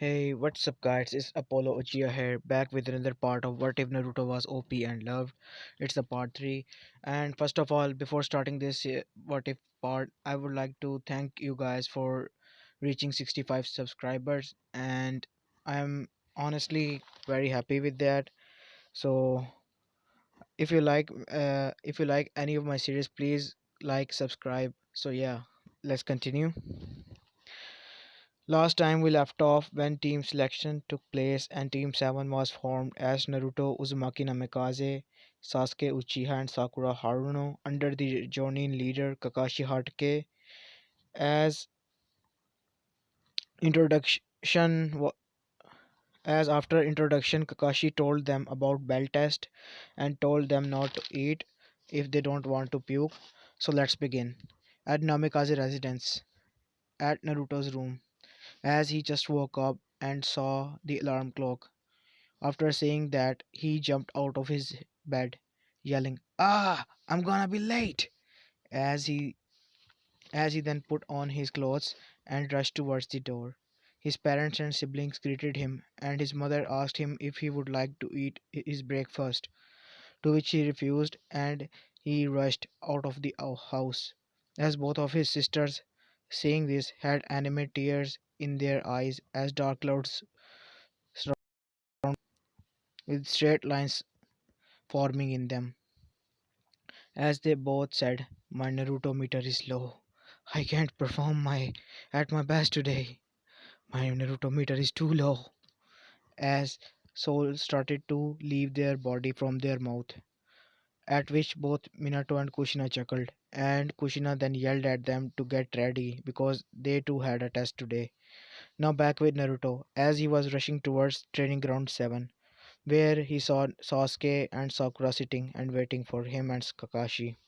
Hey, what's up, guys? It's Apollo Uchiha here, back with another part of What If Naruto Was OP and Loved. It's the part 3. And first of all, before starting this What If part, I would like to thank you guys for reaching 65 subscribers, and I'm honestly very happy with that. So, if you like any of my series, please like, subscribe. So yeah, let's continue. Last time we left off when team selection took place and Team 7 was formed as Naruto, Uzumaki Namikaze, Sasuke Uchiha and Sakura Haruno under the Jonin leader Kakashi Hatake. As introduction wa- as after introduction Kakashi told them about bell test and told them not to eat if they don't want to puke. So let's begin. At Namikaze residence, at Naruto's room, as he just woke up and saw the alarm clock. After saying that, he jumped out of his bed, yelling, "Ah, I'm gonna be late!" As he then put on his clothes and rushed towards the door. His parents and siblings greeted him, and his mother asked him if he would like to eat his breakfast, to which he refused, and he rushed out of the house. As both of his sisters, seeing this, had anime tears in their eyes as dark clouds surrounded with straight lines forming in them. As they both said, "My Naruto meter is low. I can't perform my at my best today. My Naruto meter is too low." As souls started to leave their body from their mouth, at which both Minato and Kushina chuckled, and Kushina then yelled at them to get ready because they too had a test today. Now back with Naruto, as he was rushing towards training ground 7, where he saw Sasuke and Sakura sitting and waiting for him and Kakashi.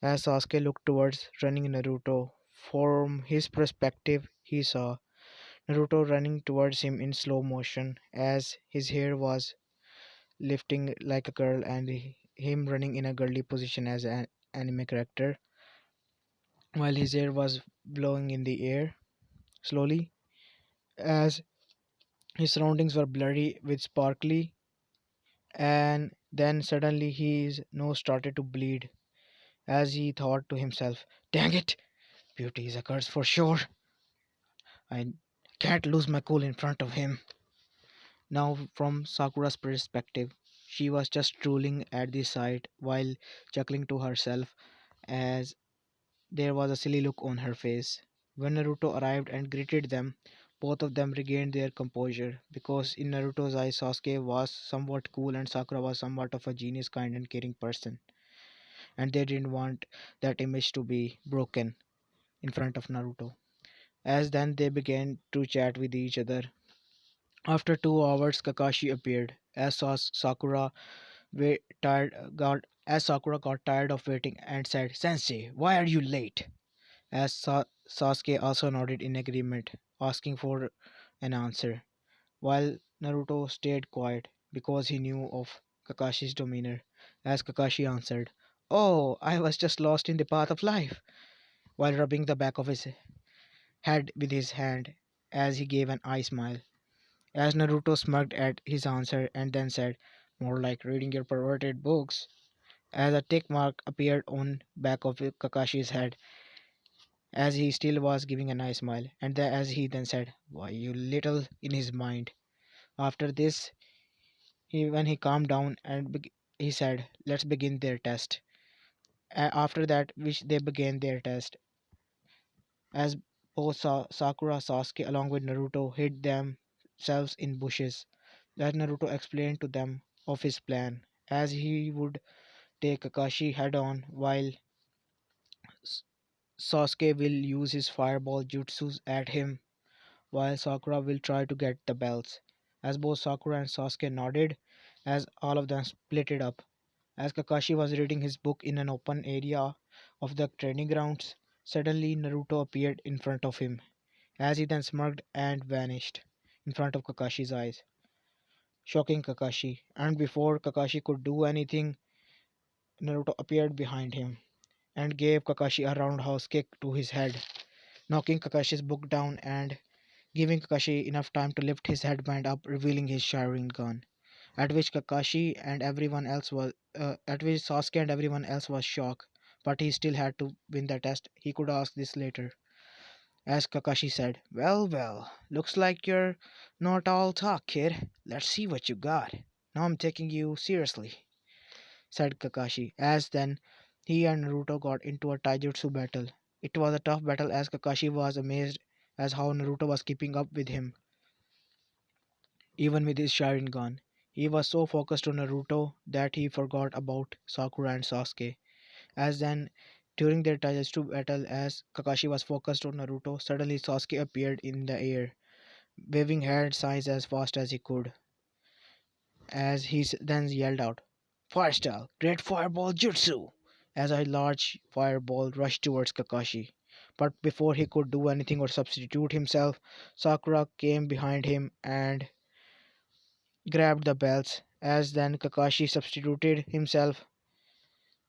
As Sasuke looked towards running Naruto, from his perspective, he saw Naruto running towards him in slow motion as his hair was lifting like a curl and him running in a girly position as an anime character, while his hair was blowing in the air slowly as his surroundings were blurry with sparkly, and then suddenly his nose started to bleed as he thought to himself, "Dang it! Beauty is a curse for sure. I can't lose my cool in front of him." Now, from Sakura's perspective, she was just drooling at the sight while chuckling to herself as there was a silly look on her face. When Naruto arrived and greeted them, both of them regained their composure because in Naruto's eyes, Sasuke was somewhat cool and Sakura was somewhat of a genius, kind, and caring person, and they didn't want that image to be broken in front of Naruto. As then they began to chat with each other. After 2 hours, Kakashi appeared. As Sakura got tired of waiting and said, "Sensei, why are you late?" As Sasuke also nodded in agreement, asking for an answer, while Naruto stayed quiet because he knew of Kakashi's demeanor. As Kakashi answered, "Oh, I was just lost in the path of life," while rubbing the back of his head with his hand as he gave an eye smile. As Naruto smirked at his answer and then said, "More like reading your perverted books," as a tick mark appeared on back of Kakashi's head as he still was giving a nice smile, and as he then said, "Why, you little," in his mind. After this, when he calmed down and he said, "Let's begin their test." After that, which they began their test, as both Sakura, Sasuke, along with Naruto, hid themselves in bushes. As Naruto explained to them of his plan, as he would take Kakashi head on, while S- Sasuke will use his fireball jutsus at him while Sakura will try to get the bells. As both Sakura and Sasuke nodded, as all of them split it up. As Kakashi was reading his book in an open area of the training grounds, suddenly Naruto appeared in front of him, as he then smirked and vanished in front of Kakashi's eyes, shocking Kakashi. And before Kakashi could do anything, Naruto appeared behind him and gave Kakashi a roundhouse kick to his head, knocking Kakashi's book down and giving Kakashi enough time to lift his headband up, revealing his Sharingan. At which Kakashi and everyone else was, at which Sasuke and everyone else was shocked. But he still had to win the test. He could ask this later. As Kakashi said, "Well, well, looks like you're not all talk, kid. Let's see what you got. Now I'm taking you seriously," said Kakashi. As then, he and Naruto got into a taijutsu battle. It was a tough battle as Kakashi was amazed as how Naruto was keeping up with him, even with his Sharingan. He was so focused on Naruto that he forgot about Sakura and Sasuke. As then, during their taijutsu battle, as Kakashi was focused on Naruto, suddenly Sasuke appeared in the air, waving hand signs as fast as he could, as he then yelled out, "Fire style, great fireball jutsu!" as a large fireball rushed towards Kakashi. But before he could do anything or substitute himself, Sakura came behind him and grabbed the belts. As then Kakashi substituted himself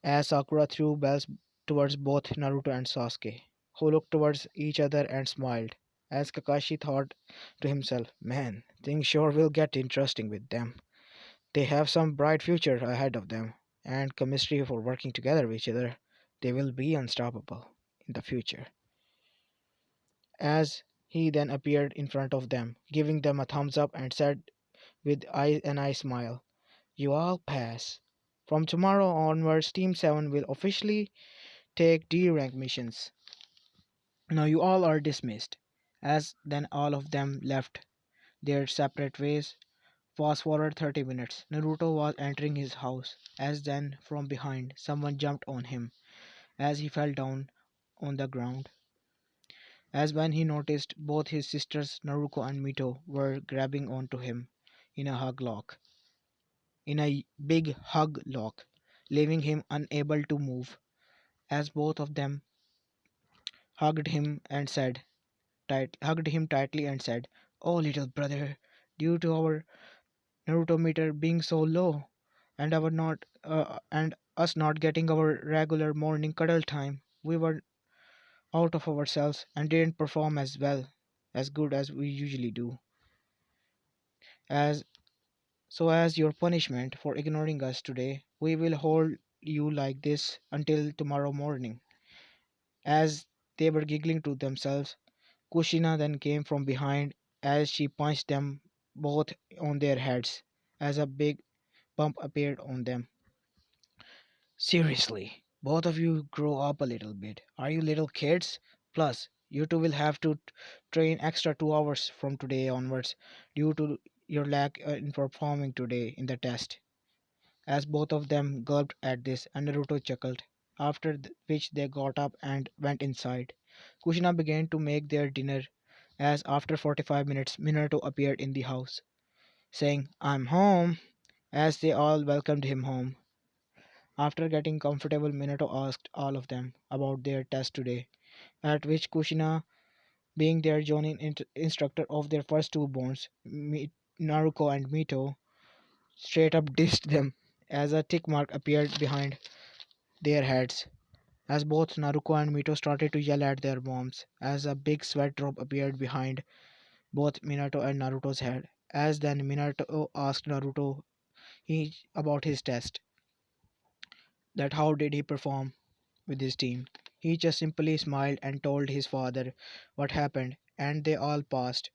as Sakura threw bells towards both Naruto and Sasuke, who looked towards each other and smiled. As Kakashi thought to himself, "Man, things sure will get interesting with them. They have some bright future ahead of them, and chemistry for working together with each other. They will be unstoppable in the future." As he then appeared in front of them, giving them a thumbs up and said with an eye smile, "You all pass. From tomorrow onwards, Team 7 will officially take D rank missions. Now you all are dismissed." As then all of them left their separate ways. Fast forward 30 minutes. Naruto was entering his house, as then from behind someone jumped on him as he fell down on the ground. As when he noticed both his sisters Naruko and Mito were grabbing onto him in a hug lock, in a big hug lock, leaving him unable to move. As both of them hugged him and said, hugged him tightly and said, "Oh, little brother, due to our Naruto meter being so low, and our not and us not getting our regular morning cuddle time, we were out of ourselves and didn't perform as good as we usually do. As as your punishment for ignoring us today, we will hold you like this until tomorrow morning." As they were giggling to themselves, Kushina then came from behind as she punched them both on their heads, as a big bump appeared on them. "Seriously, both of you grow up a little bit. Are you little kids? Plus, you two will have to train extra 2 hours from today onwards due to your lack in performing today in the test." As both of them gulped at this, and Naruto chuckled, after which they got up and went inside. Kushina began to make their dinner, as after 45 minutes Minato appeared in the house, saying, "I'm home," as they all welcomed him home. After getting comfortable, Minato asked all of them about their test today, at which Kushina, being their joining instructor of their first two bonds, Naruko and Mito, straight up dissed them, as a tick mark appeared behind their heads. As both Naruko and Mito started to yell at their moms, as a big sweat drop appeared behind both Minato and Naruto's head. As then Minato asked Naruto about his test, that how did he perform with his team. He just simply smiled and told his father what happened, and they all passed.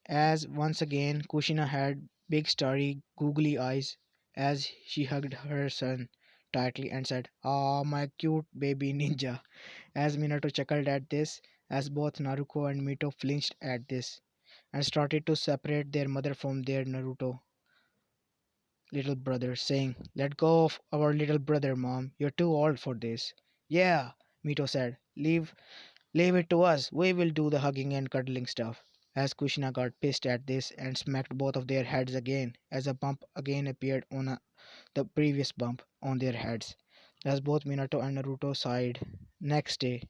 As once again Kushina had big starry googly eyes as she hugged her son tightly and said, "Ah, my cute baby ninja." As Minato chuckled at this, as both Naruko and Mito flinched at this and started to separate their mother from their Naruto little brother, saying, "Let go of our little brother, mom. You're too old for this." "Yeah," Mito said. Leave it to us. We will do the hugging and cuddling stuff." As Kushina got pissed at this and smacked both of their heads again, as a bump again appeared on the previous bump on their heads. As both Minato and Naruto sighed. Next day,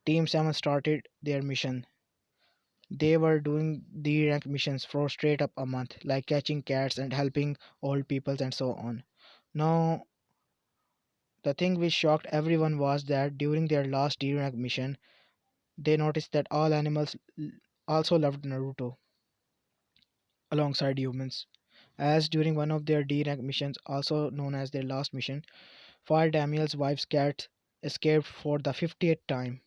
Team 7 started their mission. They were doing D rank missions for straight up a month, like catching cats and helping old people and so on. Now, the thing which shocked everyone was that during their last D rank mission, they noticed that all animals also loved Naruto alongside humans, as during one of their D-rank missions, also known as their last mission, Fire Daniel's wife's cat escaped for the 50th time,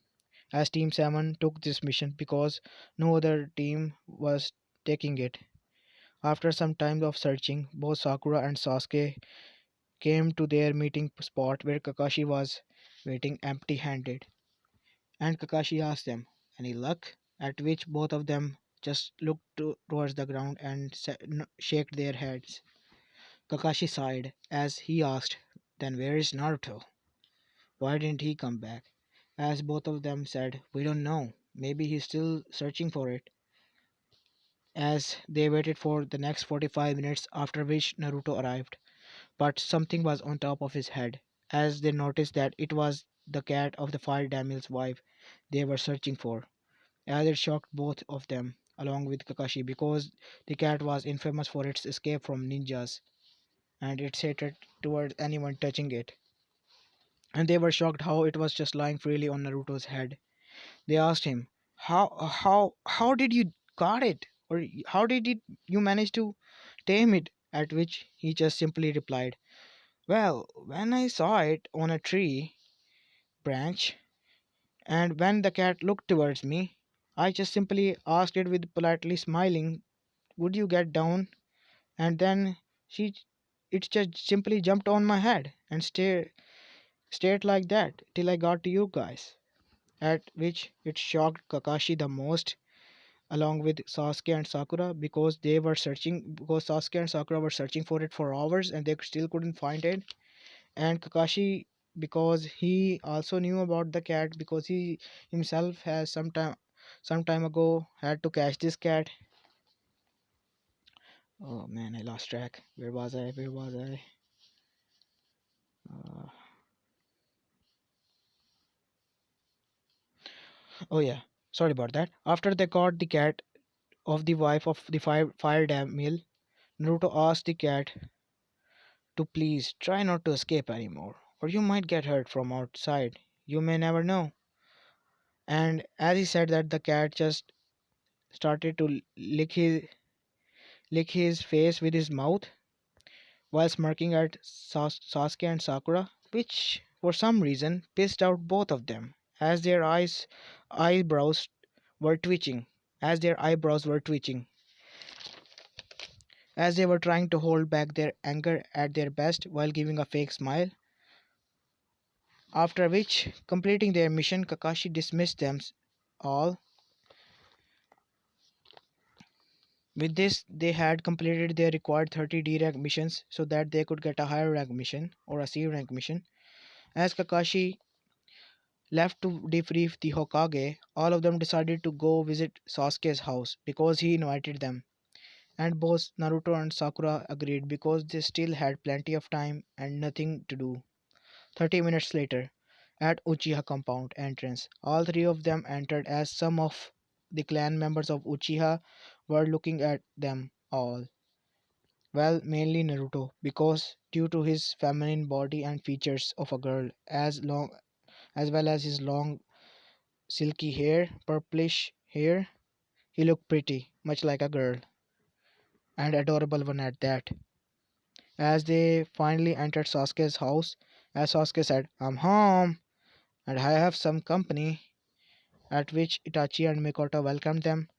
as Team 7 took this mission because no other team was taking it. After some time of searching, both Sakura and Sasuke came to their meeting spot where Kakashi was waiting empty handed. And Kakashi asked them, "Any luck?" At which both of them just looked towards the ground and shook their heads. Kakashi sighed as he asked, "Then where is Naruto? Why didn't he come back?" As both of them said, "We don't know. Maybe he's still searching for it." As they waited for the next 45 minutes, after which Naruto arrived. But something was on top of his head, as they noticed that it was the cat of the Fire Daimyo's wife they were searching for, as it shocked both of them, along with Kakashi, because the cat was infamous for its escape from ninjas and its hatred towards anyone touching it. And they were shocked how it was just lying freely on Naruto's head. They asked him, how did you got it? Or how did you manage to tame it?" At which he just simply replied, "Well, when I saw it on a tree branch, and when the cat looked towards me, I just simply asked it with politely smiling, 'Would you get down?' And then she, it just simply jumped on my head and stayed like that till I got to you guys." At which it shocked Kakashi the most, along with Sasuke and Sakura, because Sasuke and Sakura were searching for it for hours and they still couldn't find it. And Kakashi, because he also knew about the cat, because he himself has some time ago had to catch this cat. Oh man, I lost track. Where was I? uh, oh yeah, sorry about that. After they caught the cat of the wife of the fire dam mill, Naruto asked the cat to please try not to escape anymore, or you might get hurt from outside. You may never know. And as he said that, the cat just started to lick his face with his mouth while smirking at Sasuke and Sakura, which for some reason pissed out both of them, as their eyebrows were twitching, as their eyebrows were twitching, as they were trying to hold back their anger at their best while giving a fake smile. After which, completing their mission, Kakashi dismissed them all. With this, they had completed their required 30 D rank missions so that they could get a higher rank mission or a C rank mission. As Kakashi left to debrief the Hokage, all of them decided to go visit Sasuke's house because he invited them. And both Naruto and Sakura agreed because they still had plenty of time and nothing to do. 30 minutes later, at Uchiha compound entrance, all three of them entered as some of the clan members of Uchiha were looking at them all. Well, mainly Naruto, because due to his feminine body and features of a girl, as well as his long silky hair, purplish hair, he looked pretty, much like a girl, and adorable one at that. As they finally entered Sasuke's house, as Sasuke said, "I'm home, and I have some company," at which Itachi and Mikoto welcomed them,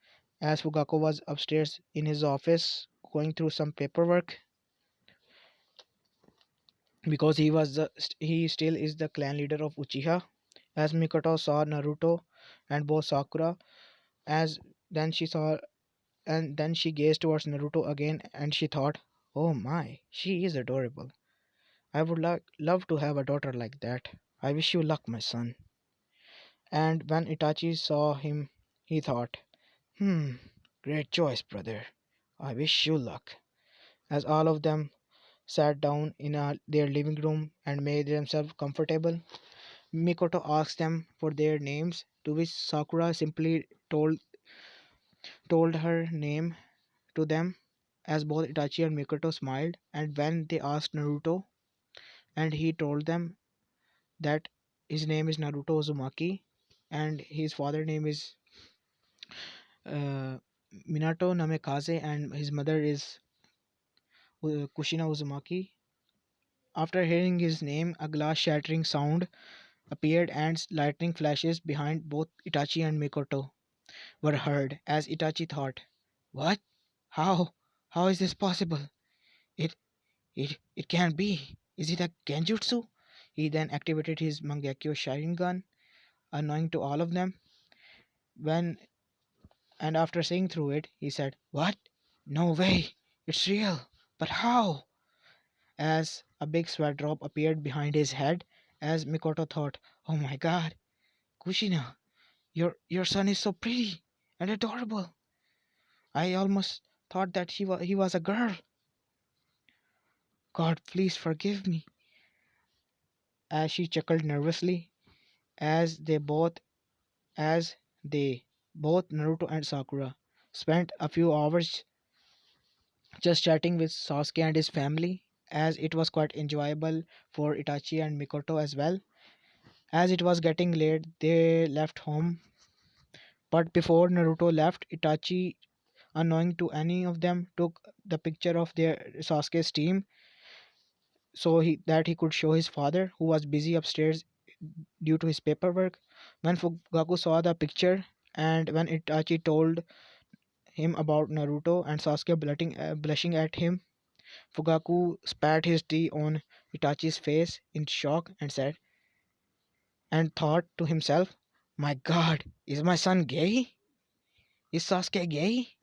as Fugaku was upstairs in his office going through some paperwork, because he still is the clan leader of Uchiha. As Mikoto saw Naruto and both Sakura, as then she saw and then she gazed towards Naruto again and she thought, "Oh my, she is adorable. I would love to have a daughter like that. I wish you luck, my son." And when Itachi saw him, he thought, "Hmm, great choice, brother. I wish you luck." As all of them sat down in their living room and made themselves comfortable, Mikoto asked them for their names, to which Sakura simply told her name to them, as both Itachi and Mikoto smiled. And when they asked Naruto, and he told them that his name is Naruto Uzumaki and his father name is uh, Minato Namikaze, and his mother is Kushina Uzumaki. After hearing his name, a glass shattering sound appeared and lightning flashes behind both Itachi and Mikoto were heard as Itachi thought, "What? How? How is this possible? It it can't be. Is it a genjutsu?" He then activated his Mangekyo Sharingan, annoying to all of them. When and after seeing through it, he said, "What? No way! It's real! But how?" As a big sweat drop appeared behind his head, as Mikoto thought, "Oh my god, Kushina, your son is so pretty and adorable. I almost thought that he was a girl. God, please forgive me." As she chuckled nervously, as they both as they both Naruto and Sakura spent a few hours just chatting with Sasuke and his family, as it was quite enjoyable for Itachi and Mikoto as well. As it was getting late, they left home. But before Naruto left, Itachi, unknowing to any of them, took the picture of their Sasuke's team so he could show his father, who was busy upstairs due to his paperwork. When Fugaku saw the picture and when Itachi told him about Naruto and Sasuke blushing at him, Fugaku spat his tea on Itachi's face in shock and said, and thought to himself, "My god, is my son gay? Is Sasuke gay?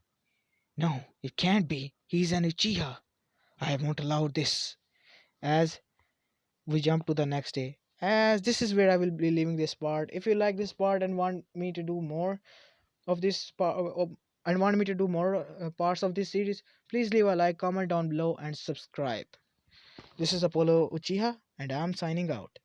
No, it can't be. He's an Uchiha. I won't allow this." As we jump to the next day, as this is where I will be leaving this part. If you like this part and want me to do more of this part and want me to do more parts of this series, please leave a like, comment down below, and subscribe. This is Apollo Uchiha, and I'm signing out.